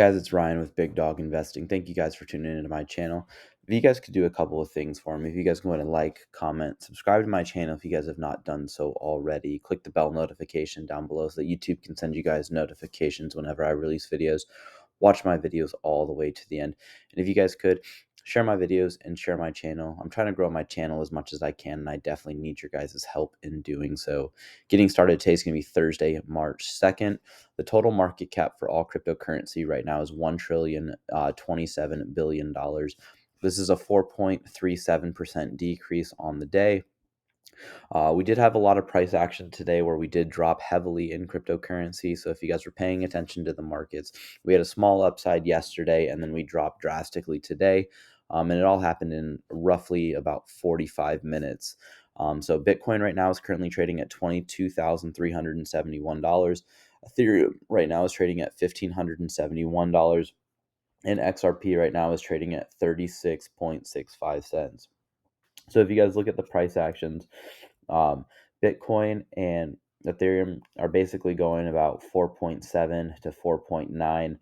Guys, it's Ryan with Big Dog Investing. Thank you guys for tuning into my channel. If you guys could do a couple of things for me, if you guys go ahead and like, comment, subscribe to my channel if you guys have not done so already. Click the bell notification down below so that YouTube can send you guys notifications whenever I release videos. Watch my videos all the way to the end. And if you guys could share my videos and share my channel. I'm trying to grow my channel as much as I can, and I definitely need your guys' help in doing so. Getting started today is going to be Thursday, March 2nd. The total market cap for all cryptocurrency right now is $1 trillion, $27 billion. This is a 4.37% decrease on the day. We did have a lot of price action today where we did drop heavily in cryptocurrency. So if you guys were paying attention to the markets, we had a small upside yesterday and then we dropped drastically today. And it all happened in roughly about 45 minutes. So Bitcoin right now is currently trading at $22,371. Ethereum right now is trading at $1,571. And XRP right now is trading at 36.65 cents. So if you guys look at the price actions, um, Bitcoin and Ethereum are basically going about 4.7 to 4.9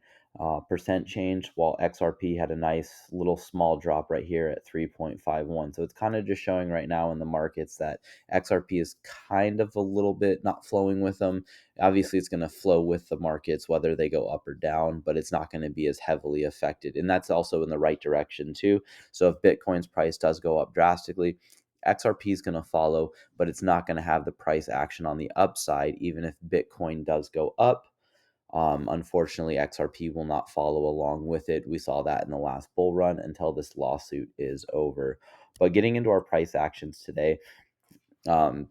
percent change, while XRP had a nice little small drop right here at 3.51. So it's kind of just showing right now in the markets that XRP is kind of a little bit not flowing with them. Obviously, it's going to flow with the markets, whether they go up or down, but it's not going to be as heavily affected. And that's also in the right direction, too. So if Bitcoin's price does go up drastically, XRP is going to follow, but it's not going to have the price action on the upside, even if Bitcoin does go up. Unfortunately, XRP will not follow along with it. We saw that in the last bull run until this lawsuit is over. But getting into our price actions today, um,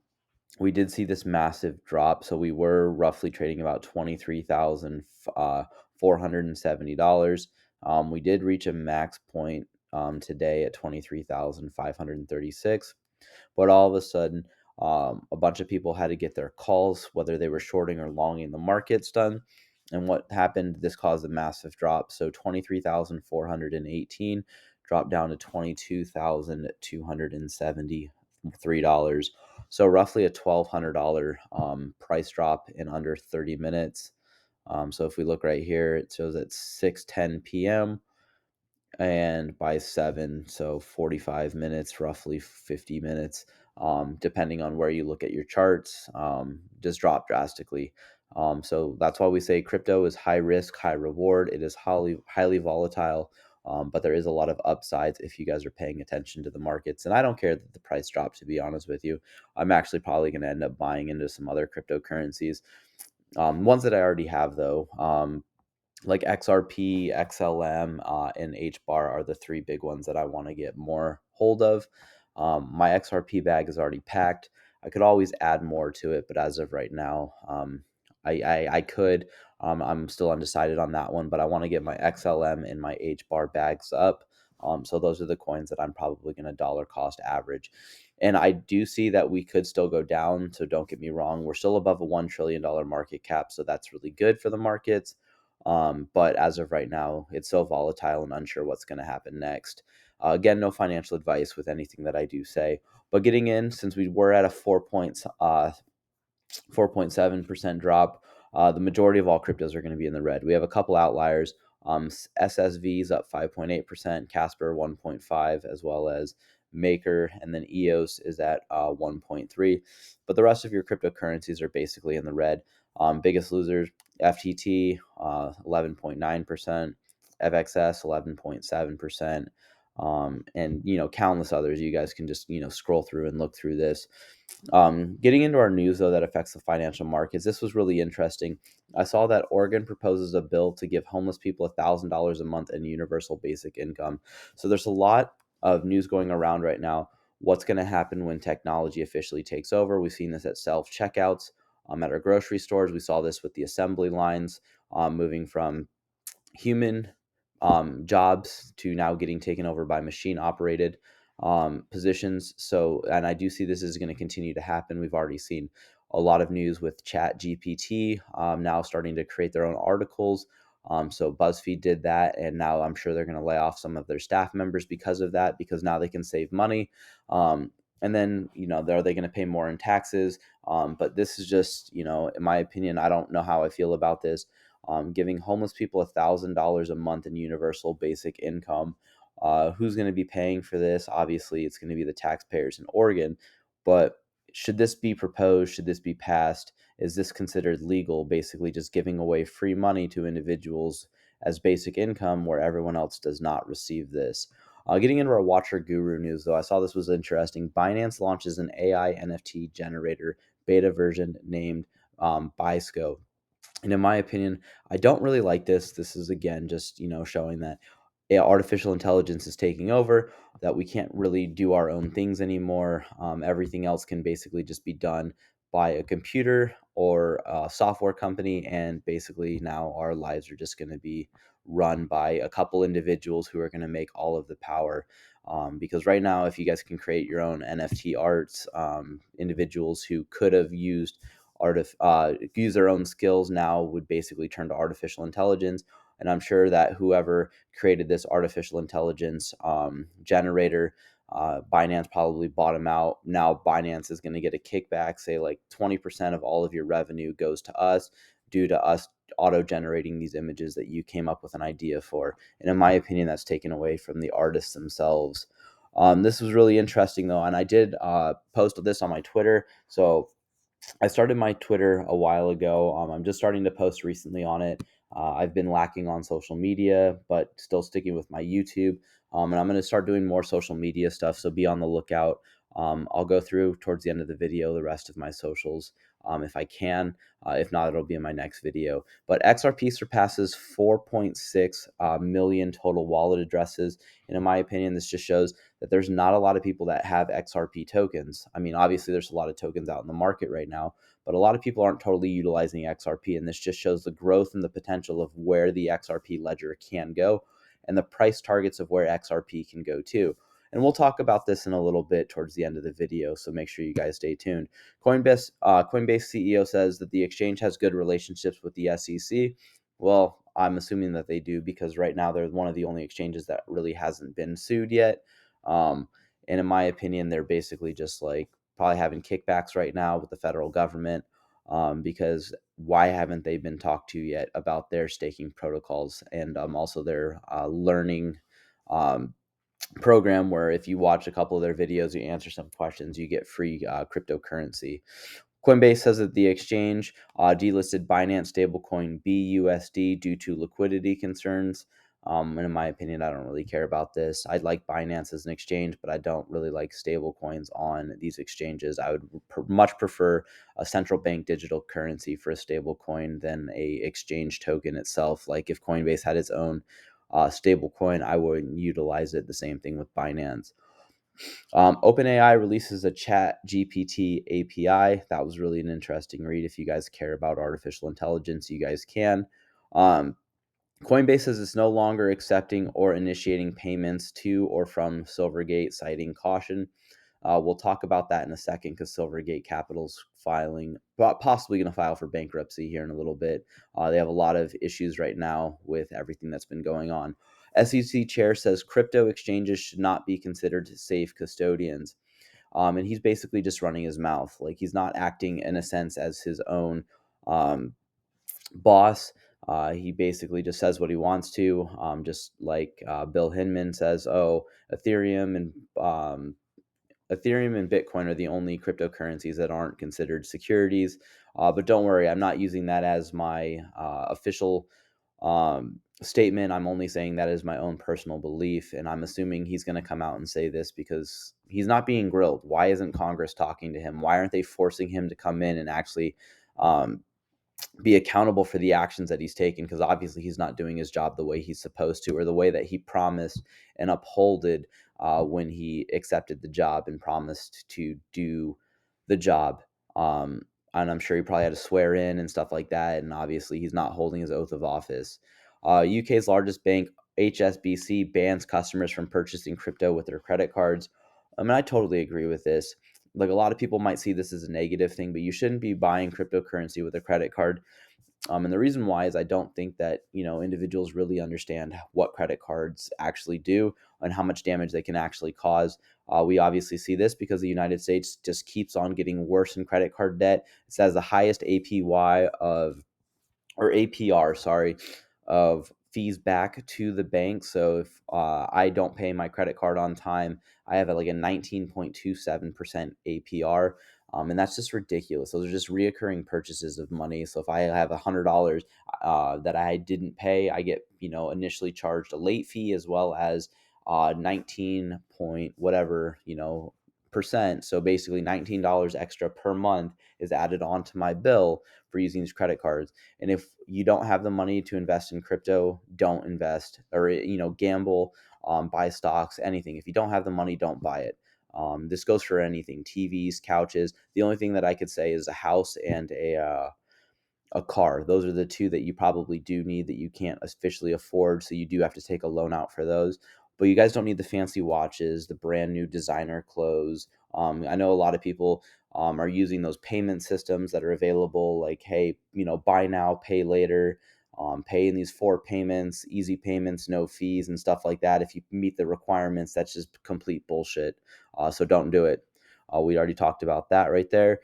we did see this massive drop. So we were roughly trading about $23,470. We did reach a max point today at 23,536. But all of a sudden, a bunch of people had to get their calls, whether they were shorting or longing the markets done. And what happened? This caused a massive drop. So 23,418 dropped down to $22,273. So roughly a $1,200 price drop in under 30 minutes. So if we look right here, it shows at 6:10 p.m. and by 7, so 45 minutes, roughly 50 minutes, depending on where you look at your charts, just drop drastically. So that's why we say crypto is high risk, high reward. It is highly volatile, but there is a lot of upsides if you guys are paying attention to the markets. And I don't care that the price drops, to be honest with you. I'm actually probably going to end up buying into some other cryptocurrencies. Ones that I already have, though. Like XRP, XLM, and HBAR are the three big ones that I want to get more hold of. My XRP bag is already packed. I could always add more to it, but as of right now, I could. I'm still undecided on that one, but I want to get my XLM and my HBAR bags up. So those are the coins that I'm probably going to dollar cost average. And I do see that we could still go down. So don't get me wrong. We're still above a $1 trillion market cap. So that's really good for the markets. But as of right now, it's so volatile and unsure what's going to happen next. Again, no financial advice with anything that I do say. But getting in, since we were at a 4.7% drop, the majority of all cryptos are going to be in the red. We have a couple outliers. SSV is up 5.8%, Casper 1.5, as well as Maker, and then EOS is at 1.3. But the rest of your cryptocurrencies are basically in the red. Biggest losers: FTT 11.9%, FXS 11.7%, and countless others. You guys can just scroll through and look through this. Getting into our news, though, that affects the financial markets, this was really interesting. I saw that Oregon proposes a bill to give homeless people $1,000 a month in universal basic income. So there's a lot of news going around right now. What's going to happen when technology officially takes over? We've seen this at self checkouts, at our grocery stores. We saw this with the assembly lines, moving from human jobs to now getting taken over by machine operated positions. So, and I do see this is going to continue to happen. We've already seen a lot of news with Chat GPT now starting to create their own articles. So BuzzFeed did that, and now I'm sure they're going to lay off some of their staff members because of that, because now they can save money. And then, are they going to pay more in taxes? But this is just, in my opinion, I don't know how I feel about this. giving homeless people $1,000 a month in universal basic income. Who's going to be paying for this? Obviously, it's going to be the taxpayers in Oregon. But should this be proposed? Should this be passed? Is this considered legal? Basically, just giving away free money to individuals as basic income where everyone else does not receive this. Getting into our Watcher Guru news, though, I saw this was interesting. Binance launches an AI NFT generator beta version named Bisco. And in my opinion, I don't really like this. This is again just showing that artificial intelligence is taking over. That we can't really do our own things anymore. Everything else can basically just be done by a computer or a software company, and basically now our lives are just going to be run by a couple individuals who are going to make all of the power. Because right now, if you guys can create your own NFT arts, individuals who could have use their own skills now would basically turn to artificial intelligence. And I'm sure that whoever created this artificial intelligence generator, Binance probably bought them out. Now Binance is going to get a kickback, say like 20% of all of your revenue goes to us due to us auto generating these images that you came up with an idea for. And in my opinion, that's taken away from the artists themselves. This was really interesting though, and I did post this on my Twitter. So I started my Twitter a while ago. I'm just starting to post recently on it. I've been lacking on social media, but still sticking with my YouTube. And I'm going to start doing more social media stuff. So be on the lookout. I'll go through towards the end of the video the rest of my socials if I can. If not, it'll be in my next video. But XRP surpasses 4.6 million total wallet addresses. And in my opinion, this just shows that there's not a lot of people that have XRP tokens. I mean, obviously, there's a lot of tokens out in the market right now, but a lot of people aren't totally utilizing XRP. And this just shows the growth and the potential of where the XRP ledger can go and the price targets of where XRP can go to. And we'll talk about this in a little bit towards the end of the video, so make sure you guys stay tuned. Coinbase CEO says that the exchange has good relationships with the SEC. Well, I'm assuming that they do because right now they're one of the only exchanges that really hasn't been sued yet. Um, and in my opinion, they're basically just like probably having kickbacks right now with the federal government because why haven't they been talked to yet about their staking protocols and also their learning um, program where if you watch a couple of their videos, you answer some questions, you get free cryptocurrency. Coinbase says that the exchange delisted Binance stablecoin BUSD due to liquidity concerns. And in my opinion, I don't really care about this. I'd like Binance as an exchange, but I don't really like stablecoins on these exchanges. I would much prefer a central bank digital currency for a stablecoin than a exchange token itself. Like if Coinbase had its own stablecoin, I wouldn't utilize it. The same thing with Binance. OpenAI releases a Chat GPT API. That was really an interesting read. If you guys care about artificial intelligence, you guys can. Um, Coinbase says it's no longer accepting or initiating payments to or from Silvergate, citing caution. We'll talk about that in a second because Silvergate Capital's possibly going to file for bankruptcy here in a little bit. They have a lot of issues right now with everything that's been going on. SEC chair says crypto exchanges should not be considered safe custodians. And he's basically just running his mouth. Like he's not acting in a sense as his own boss. He basically just says what he wants to, just like Bill Hinman says, oh, Ethereum and Ethereum and Bitcoin are the only cryptocurrencies that aren't considered securities. But don't worry, I'm not using that as my official statement. I'm only saying that as my own personal belief. And I'm assuming he's going to come out and say this because he's not being grilled. Why isn't Congress talking to him? Why aren't they forcing him to come in and actually be accountable for the actions that he's taken? Because obviously he's not doing his job the way he's supposed to, or the way that he promised and upholded when he accepted the job and promised to do the job. And I'm sure he probably had to swear in and stuff like that. And obviously he's not holding his oath of office. UK's largest bank, HSBC, bans customers from purchasing crypto with their credit cards. I mean, I totally agree with this. Like a lot of people might see this as a negative thing, but you shouldn't be buying cryptocurrency with a credit card. And the reason why is I don't think that, individuals really understand what credit cards actually do and how much damage they can actually cause. We obviously see this because the United States just keeps on getting worse in credit card debt. It has the highest APY of or APR, sorry, of fees back to the bank. So if I don't pay my credit card on time, I have like a 19.27% APR. And that's just ridiculous. Those are just reoccurring purchases of money. So if I have $100 that I didn't pay, I get, initially charged a late fee as well as 19 point whatever, percent. So basically $19 extra per month is added onto my bill for using these credit cards. And if you don't have the money to invest in crypto, don't invest, or gamble, buy stocks, anything. If you don't have the money, don't buy it. This goes for anything: TVs, couches. The only thing that I could say is a house and a car. Those are the two that you probably do need that you can't officially afford. So you do have to take a loan out for those. But you guys don't need the fancy watches, the brand new designer clothes. I know a lot of people are using those payment systems that are available, like, hey, buy now, pay later, pay in these 4 payments, easy payments, no fees, and stuff like that. If you meet the requirements, that's just complete bullshit. So don't do it. We already talked about that right there.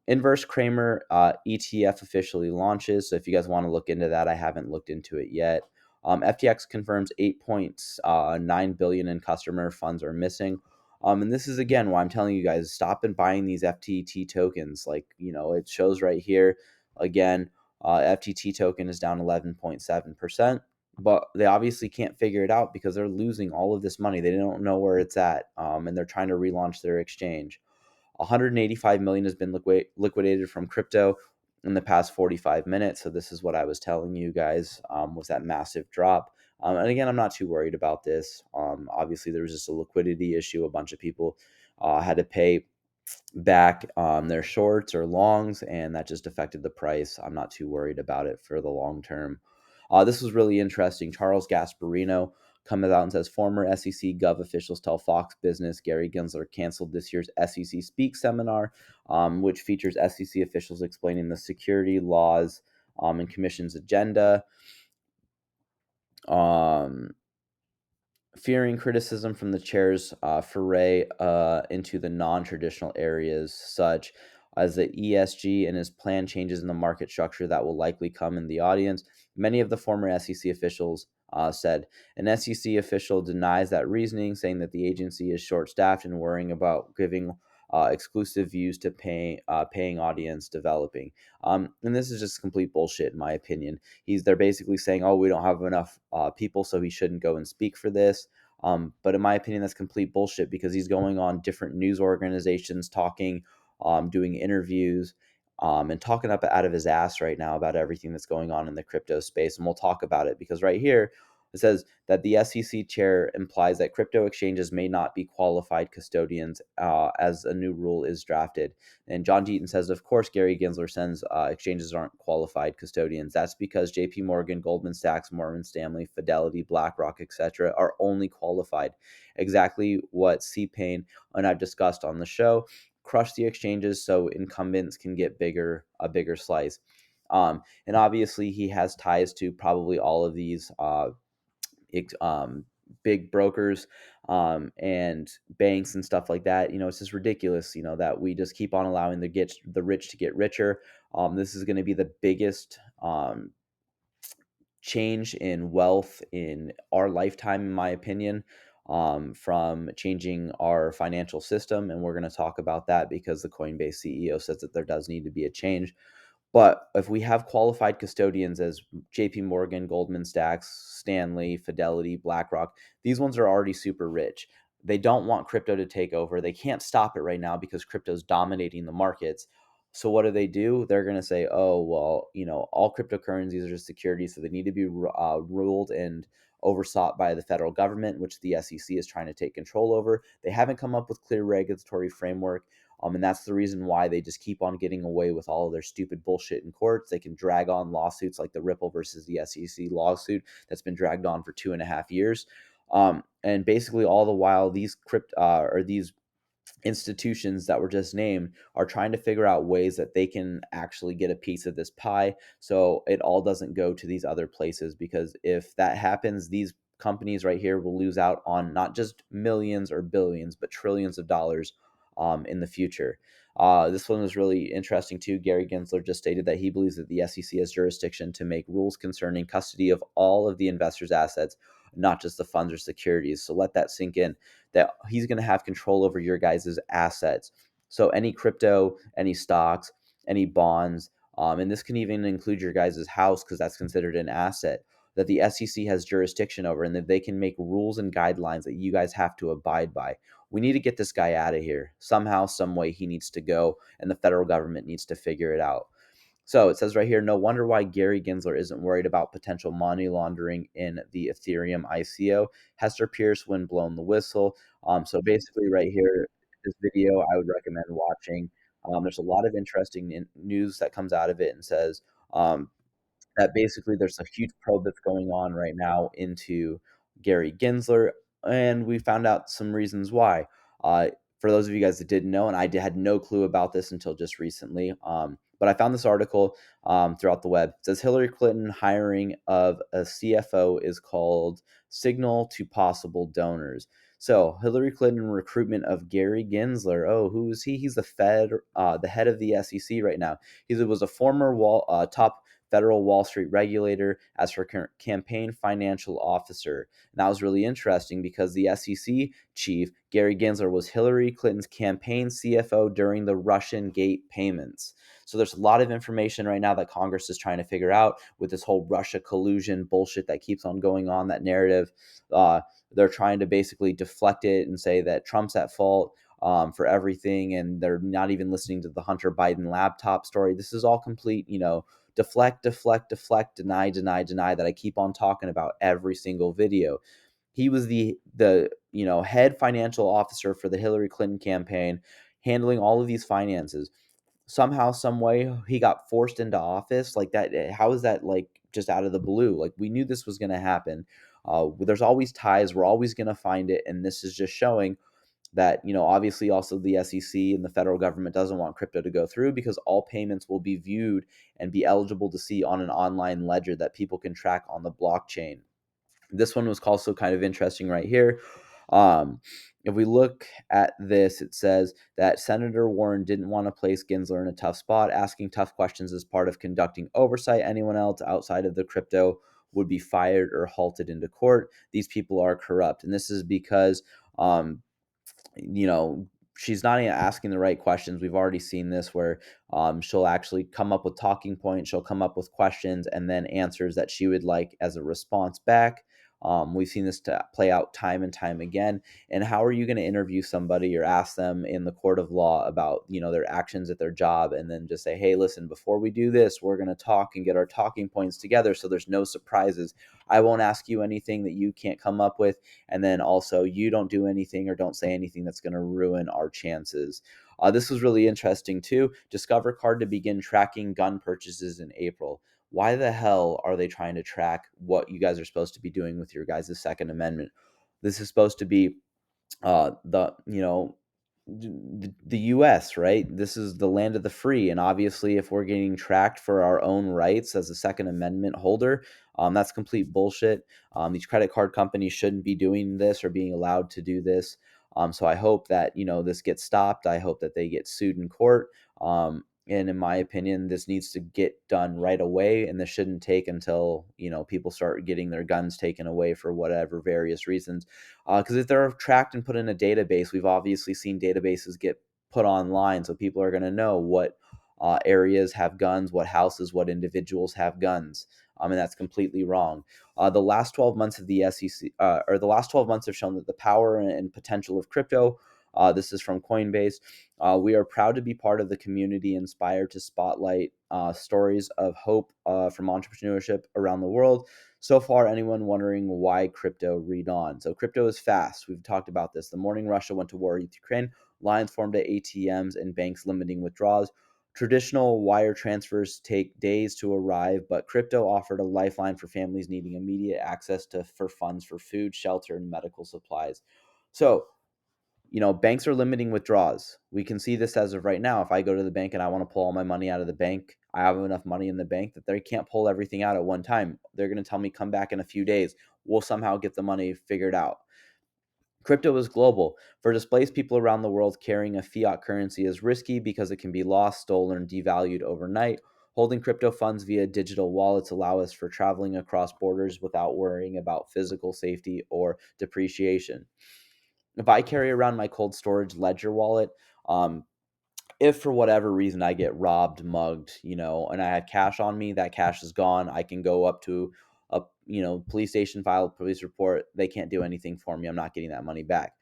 Inverse Kramer ETF officially launches. So if you guys want to look into that, I haven't looked into it yet. FTX confirms 8.9 billion in customer funds are missing. And this is again why I'm telling you guys, stop and buying these FTT tokens. Like, it shows right here again, FTT token is down 11.7%. But they obviously can't figure it out because they're losing all of this money. They don't know where it's at, and they're trying to relaunch their exchange. 185 million has been liquidated from crypto in the past 45 minutes. So this is what I was telling you guys, was that massive drop. And again, I'm not too worried about this. Obviously, there was just a liquidity issue. A bunch of people had to pay back their shorts or longs, and that just affected the price. I'm not too worried about it for the long term. This was really interesting. Charles Gasparino comes out and says former SEC Gov officials tell Fox Business Gary Gensler canceled this year's SEC Speak seminar, which features SEC officials explaining the security laws and commission's agenda. Um, Fearing criticism from the chair's foray into the non-traditional areas such as the ESG and his planned changes in the market structure that will likely come in the audience. Many of the former SEC officials said. An SEC official denies that reasoning, saying that the agency is short-staffed and worrying about giving exclusive views to paying audience developing. And this is just complete bullshit, in my opinion. They're basically saying, oh, we don't have enough people, so he shouldn't go and speak for this. But in my opinion, that's complete bullshit because he's going on different news organizations, talking, doing interviews, and talking up out of his ass right now about everything that's going on in the crypto space. And we'll talk about it because right here it says that the SEC chair implies that crypto exchanges may not be qualified custodians as a new rule is drafted. And John Deaton says, of course, Gary Gensler says exchanges aren't qualified custodians. That's because JP Morgan, Goldman Sachs, Morgan Stanley, Fidelity, BlackRock, etc. are only qualified. Exactly what C-Pain and I've discussed on the show. Crush the exchanges so incumbents can get a bigger slice. And obviously, he has ties to probably all of these big brokers and banks and stuff like that. It's just ridiculous, that we just keep on allowing the rich to get richer. This is going to be the biggest change in wealth in our lifetime, in my opinion, from changing our financial system. And we're going to talk about that because the Coinbase CEO says that there does need to be a change. But if we have qualified custodians as JP Morgan, Goldman Sachs, Stanley, Fidelity, BlackRock, these ones are already super rich. They don't want crypto to take over. They can't stop it right now because crypto's dominating the markets. So what do? They're going to say, oh, well, all cryptocurrencies are just securities, so they need to be ruled and oversought by the federal government, which the SEC is trying to take control over. They haven't come up with clear regulatory framework. And that's the reason why they just keep on getting away with all of their stupid bullshit in courts. They can drag on lawsuits like the Ripple versus the SEC lawsuit that's been dragged on for 2.5 years. And basically, all the while, these institutions that were just named are trying to figure out ways that they can actually get a piece of this pie so it all doesn't go to these other places. Because if that happens, these companies right here will lose out on not just millions or billions, but trillions of dollars in the future. This one was really interesting too. Gary Gensler just stated that he believes that the SEC has jurisdiction to make rules concerning custody of all of the investors' assets, not just the funds or securities. So let that sink in, that he's going to have control over your guys' assets. So any crypto, any stocks, any bonds, and this can even include your guys' house because that's considered an asset that the SEC has jurisdiction over, and that they can make rules and guidelines that you guys have to abide by. We need to get this guy out of here. Somehow, some way he needs to go, and the federal government needs to figure it out. So it says right here, no wonder why Gary Gensler isn't worried about potential money laundering in the Ethereum ICO. Hester Pierce when blown the whistle. So basically right here, this video I would recommend watching. There's a lot of interesting news that comes out of it and says, um, that basically there's a huge probe that's going on right now into Gary Gensler, and we found out some reasons why. For those of you guys that didn't know, and had no clue about this until just recently, but I found this article throughout the web. It says Hillary Clinton hiring of a CFO is called signal to possible donors. So Hillary Clinton recruitment of Gary Gensler. Oh, who is he? He's the head of the SEC right now. He was a former top federal Wall Street regulator as her campaign financial officer. And that was really interesting because the SEC chief, Gary Gensler, was Hillary Clinton's campaign CFO during the Russian gate payments. So there's a lot of information right now that Congress is trying to figure out with this whole Russia collusion bullshit that keeps on going on, that narrative. They're trying to basically deflect it and say that Trump's at fault for everything, and they're not even listening to the Hunter Biden laptop story. This is all complete, deflect, deflect, deflect, deny, deny, deny that I keep on talking about every single video. He was the head financial officer for the Hillary Clinton campaign, handling all of these finances. Somehow, some way, he got forced into office like that. How is that like just out of the blue? Like we knew this was going to happen. There's always ties. We're always going to find it, and this is just showing that obviously also the SEC and the federal government doesn't want crypto to go through because all payments will be viewed and be eligible to see on an online ledger that people can track on the blockchain. This one was also kind of interesting right here. If we look at this, it says that Senator Warren didn't want to place Gensler in a tough spot. Asking tough questions is part of conducting oversight. Anyone else outside of the crypto would be fired or halted into court. These people are corrupt. And this is because um, you know, she's not even asking the right questions. We've already seen this where she'll actually come up with talking points, she'll come up with questions and then answers that she would like as a response back. We've seen this play out time and time again. And how are you going to interview somebody or ask them in the court of law about, their actions at their job and then just say, hey, listen, before we do this, we're going to talk and get our talking points together so there's no surprises. I won't ask you anything that you can't come up with. And then also, you don't do anything or don't say anything that's going to ruin our chances. This was really interesting too. Discover Card to begin tracking gun purchases in April. Why the hell are they trying to track what you guys are supposed to be doing with your guys' Second Amendment? This is supposed to be the US, right? This is the land of the free. And obviously, if we're getting tracked for our own rights as a Second Amendment holder, that's complete bullshit. These credit card companies shouldn't be doing this or being allowed to do this. So I hope that, this gets stopped. I hope that they get sued in court. And in my opinion, this needs to get done right away. And this shouldn't take until, people start getting their guns taken away for whatever various reasons. Because if they're tracked and put in a database, we've obviously seen databases get put online. So people are going to know what areas have guns, what houses, what individuals have guns. And that's completely wrong. The last 12 months of the SEC, or the last 12 months have shown that the power and potential of crypto. This is from Coinbase. We are proud to be part of the community inspired to spotlight stories of hope from entrepreneurship around the world. So far, anyone wondering why crypto, read on. So crypto is fast. We've talked about this. The morning Russia went to war with Ukraine, lines formed at ATMs and banks limiting withdrawals. Traditional wire transfers take days to arrive, but crypto offered a lifeline for families needing immediate access for funds for food, shelter, and medical supplies. So banks are limiting withdrawals. We can see this as of right now. If I go to the bank and I want to pull all my money out of the bank, I have enough money in the bank that they can't pull everything out at one time. They're going to tell me come back in a few days. We'll somehow get the money figured out. Crypto is global. For displaced people around the world, carrying a fiat currency is risky because it can be lost, stolen, devalued overnight. Holding crypto funds via digital wallets allow us for traveling across borders without worrying about physical safety or depreciation. If I carry around my cold storage ledger wallet, um, if for whatever reason I get robbed, mugged, and I have cash on me, that cash is gone. I can go up to a police station, file a police report. They can't do anything for me. I'm not getting that money back.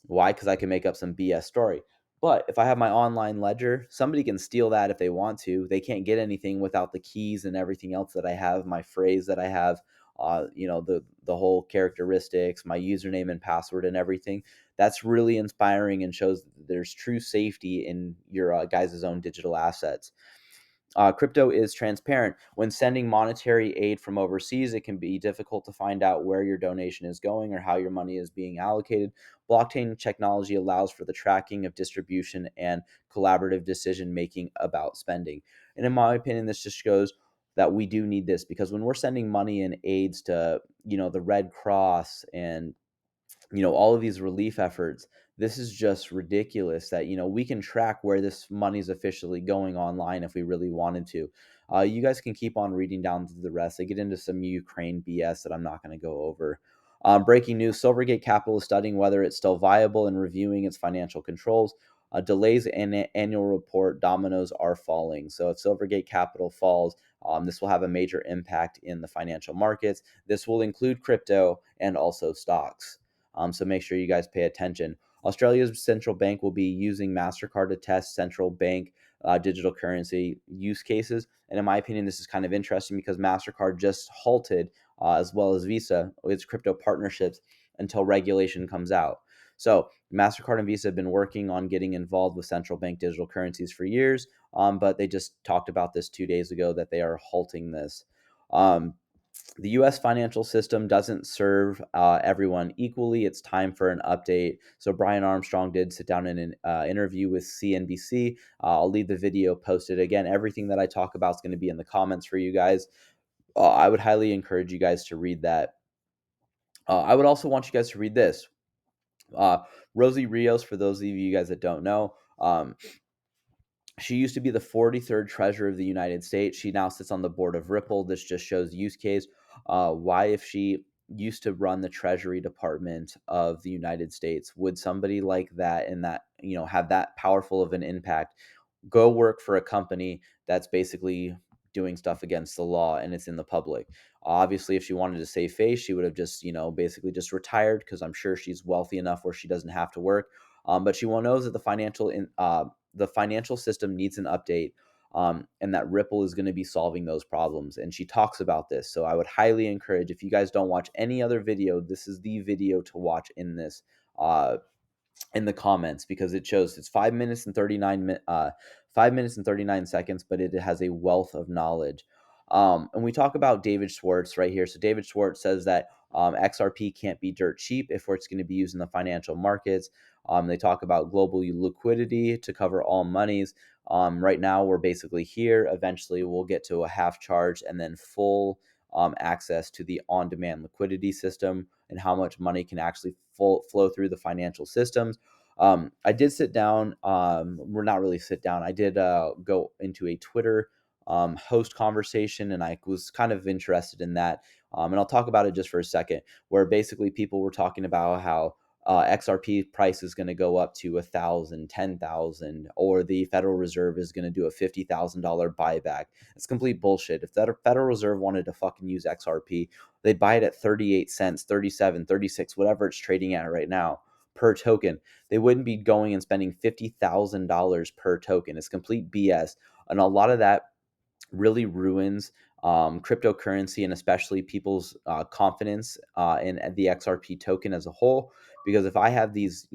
Why? Because I can make up some BS story. But if I have my online ledger, somebody can steal that if they want to. They can't get anything without the keys and everything else that I have, my phrase that I have, the whole characteristics, my username and password and everything. That's really inspiring and shows that there's true safety in your guys' own digital assets. Crypto is transparent. When sending monetary aid from overseas, it can be difficult to find out where your donation is going or how your money is being allocated. Blockchain technology allows for the tracking of distribution and collaborative decision making about spending. And in my opinion, this just shows that we do need this, because when we're sending money and aids to, the Red Cross and all of these relief efforts, this is just ridiculous that we can track where this money's officially going online if we really wanted to. You guys can keep on reading down to the rest. They get into some Ukraine BS that I'm not going to go over. Breaking news: Silvergate Capital is studying whether it's still viable and reviewing its financial controls. Delays in annual report, dominoes are falling. So if Silvergate Capital falls, this will have a major impact in the financial markets. This will include crypto and also stocks. So make sure you guys pay attention. Australia's central bank will be using MasterCard to test central bank digital currency use cases. And in my opinion, this is kind of interesting because MasterCard just halted, as well as Visa, its crypto partnerships until regulation comes out. So MasterCard and Visa have been working on getting involved with central bank digital currencies for years, but they just talked about this 2 days ago that they are halting this. Um, the US financial system doesn't serve everyone equally. It's time for an update. So, Brian Armstrong did sit down in an interview with CNBC. I'll leave the video posted. Again, everything that I talk about is going to be in the comments for you guys. I would highly encourage you guys to read that. I would also want you guys to read this. Uh, Rosie Rios, for those of you guys that don't know, she used to be the 43rd treasurer of the United States. She now sits on the board of Ripple. This just shows use case. Why, if she used to run the Treasury Department of the United States, would somebody like that and that, have that powerful of an impact go work for a company that's basically doing stuff against the law and it's in the public? Obviously, if she wanted to save face, she would have just, basically just retired, because I'm sure she's wealthy enough where she doesn't have to work. But she well knows that the financial system needs an update, and that Ripple is going to be solving those problems. And she talks about this. So I would highly encourage, if you guys don't watch any other video, this is the video to watch in this. In the comments, because it shows it's 5 minutes and 39 seconds, but it has a wealth of knowledge. And we talk about David Schwartz right here. So David Schwartz says that XRP can't be dirt cheap if it's going to be used in the financial markets. They talk about global liquidity to cover all monies. Right now, we're basically here. Eventually, we'll get to a half charge and then full access to the on-demand liquidity system, and how much money can actually flow through the financial systems. I did sit down. We're not really sit down. I did go into a Twitter host conversation, and I was kind of interested in that. And I'll talk about it just for a second, where basically people were talking about how XRP price is going to go up to 1,000, 10,000, or the Federal Reserve is going to do a $50,000 buyback. It's complete bullshit. If the Federal Reserve wanted to fucking use XRP, they'd buy it at 38 cents, 37, 36, whatever it's trading at right now per token. They wouldn't be going and spending $50,000 per token. It's complete BS. And a lot of that really ruins cryptocurrency, and especially people's confidence in the XRP token as a whole. Because if I have these,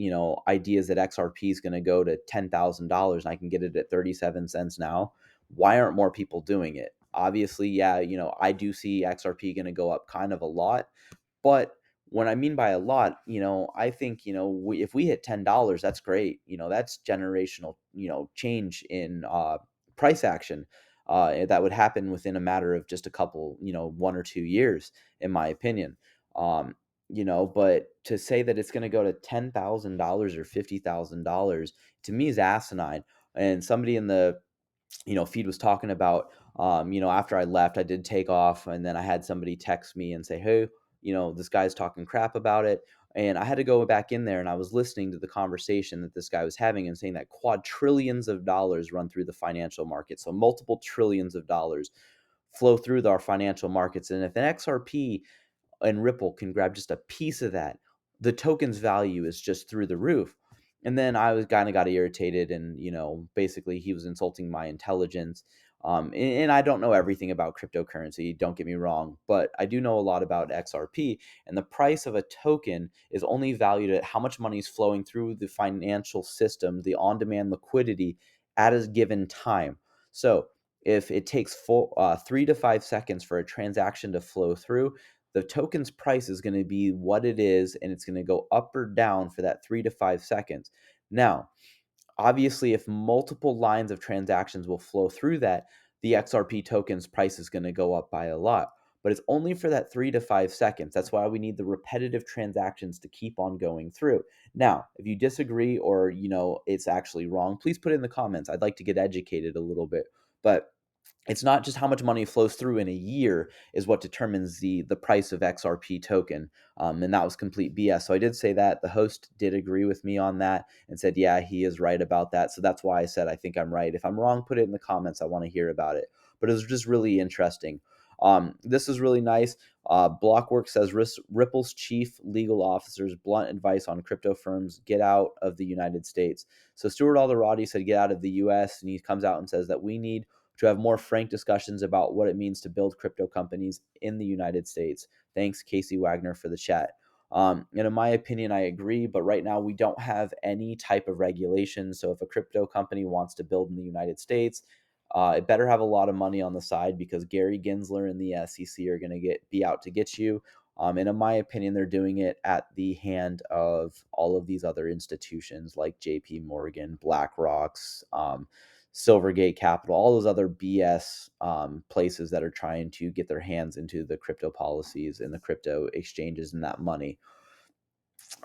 ideas that XRP is going to go to $10,000 and I can get it at 37 cents now, why aren't more people doing it? Obviously, yeah, I do see XRP going to go up kind of a lot, but what I mean by a lot, I think, if we hit $10, that's great. That's generational, change in price action. That would happen within a matter of just a couple, 1 or 2 years, in my opinion. Um, but to say that it's going to go to $10,000 or $50,000 to me is asinine. And somebody in the feed was talking about, after I left, I did take off, and then I had somebody text me and say, hey, this guy's talking crap about it. And I had to go back in there, and I was listening to the conversation that this guy was having and saying that quadrillions of dollars run through the financial market. So multiple trillions of dollars flow through our financial markets. And if an XRP and Ripple can grab just a piece of that, the token's value is just through the roof. And then I was kind of got irritated, and basically he was insulting my intelligence. And I don't know everything about cryptocurrency. Don't get me wrong, but I do know a lot about XRP. And the price of a token is only valued at how much money is flowing through the financial system, the on-demand liquidity at a given time. So if it takes 3 to 5 seconds for a transaction to flow through, the token's price is going to be what it is, and it's going to go up or down for that 3 to 5 seconds. Now, obviously, if multiple lines of transactions will flow through that, the XRP token's price is going to go up by a lot. But it's only for that 3 to 5 seconds. That's why we need the repetitive transactions to keep on going through. Now, if you disagree or it's actually wrong, please put it in the comments. I'd like to get educated a little bit. But it's not just how much money flows through in a year is what determines the price of XRP token. And that was complete BS. So I did say that. The host did agree with me on that and said, yeah, he is right about that. So that's why I said I think I'm right. If I'm wrong, put it in the comments. I want to hear about it. But it was just really interesting. This is really nice. Blockwork says Ripple's chief legal officer's blunt advice on crypto firms: get out of the United States. So Stuart Alderati said get out of the US, and he comes out and says that we need to have more frank discussions about what it means to build crypto companies in the United States. Thanks, Casey Wagner, for the chat. And in my opinion, I agree, but right now we don't have any type of regulation. So if a crypto company wants to build in the United States, it better have a lot of money on the side, because Gary Gensler and the SEC are going to be out to get you. And in my opinion, they're doing it at the hand of all of these other institutions like JP Morgan, BlackRock's, Silvergate Capital, all those other BS places that are trying to get their hands into the crypto policies and the crypto exchanges and that money.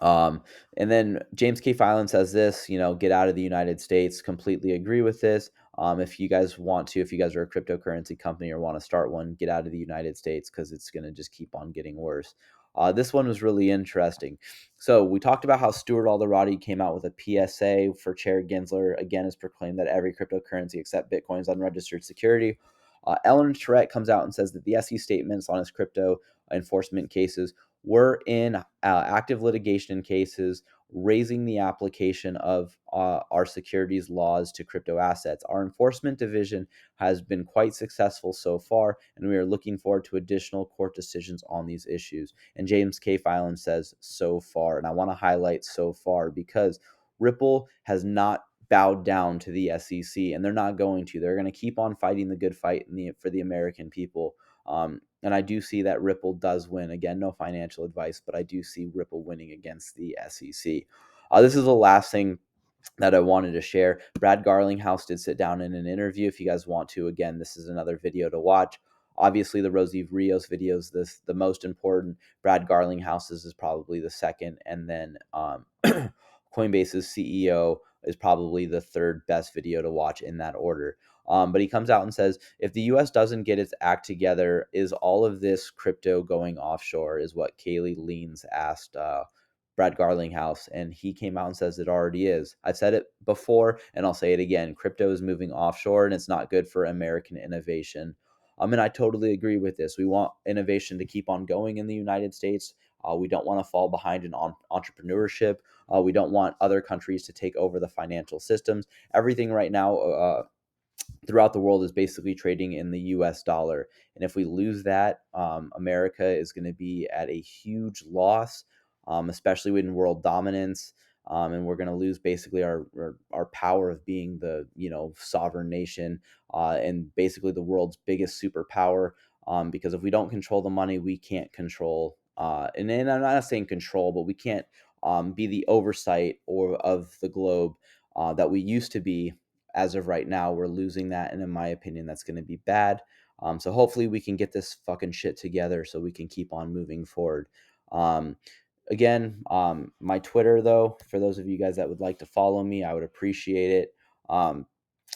And then James K. Filan says this, get out of the United States. Completely agree with this. If you guys want to, if you guys are a cryptocurrency company or want to start one, get out of the United States, because it's going to just keep on getting worse. This one was really interesting. So we talked about how Stuart Alderati came out with a PSA for Chair Gensler. Again, has proclaimed that every cryptocurrency except Bitcoin is unregistered security. Ellen Tourette comes out and says that the SEC statements on his crypto enforcement cases were in active litigation cases, raising the application of our securities laws to crypto assets. Our enforcement division has been quite successful so far, and we are looking forward to additional court decisions on these issues. And James K. Filan says so far, and I want to highlight so far, because Ripple has not bowed down to the SEC, and they're not going to. They're going to keep on fighting the good fight for the American people. And I do see that Ripple does win. Again, no financial advice, but I do see Ripple winning against the SEC. This is the last thing that I wanted to share. Brad Garlinghouse did sit down in an interview. If you guys want to, again, this is another video to watch. Obviously, the Rosie Rios video is the most important. Brad Garlinghouse's is probably the second, and then Coinbase's CEO is probably the third best video to watch in that order. But he comes out and says, if the U.S. doesn't get its act together, is all of this crypto going offshore? Is what Kaylee Leans asked Brad Garlinghouse, and he came out and says it already is. I've said it before, and I'll say it again. Crypto is moving offshore, and it's not good for American innovation. And I totally agree with this. We want innovation to keep on going in the United States. We don't want to fall behind in entrepreneurship. We don't want other countries to take over the financial systems. Everything right now throughout the world is basically trading in the US dollar. And if we lose that, America is going to be at a huge loss, especially in world dominance. And we're going to lose basically our power of being the sovereign nation, and basically the world's biggest superpower. Because if we don't control the money, we can't control. And I'm not saying control, but we can't be the oversight of the globe that we used to be. As of right now, we're losing that, and in my opinion, that's going to be bad. So hopefully we can get this fucking shit together so we can keep on moving forward. Um, Again, my Twitter, though, for those of you guys that would like to follow me, I would appreciate it.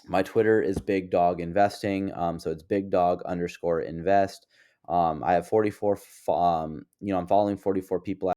My Twitter is Big Dog Investing. So it's Big Dog _ invest. I have 44, I'm following 44 people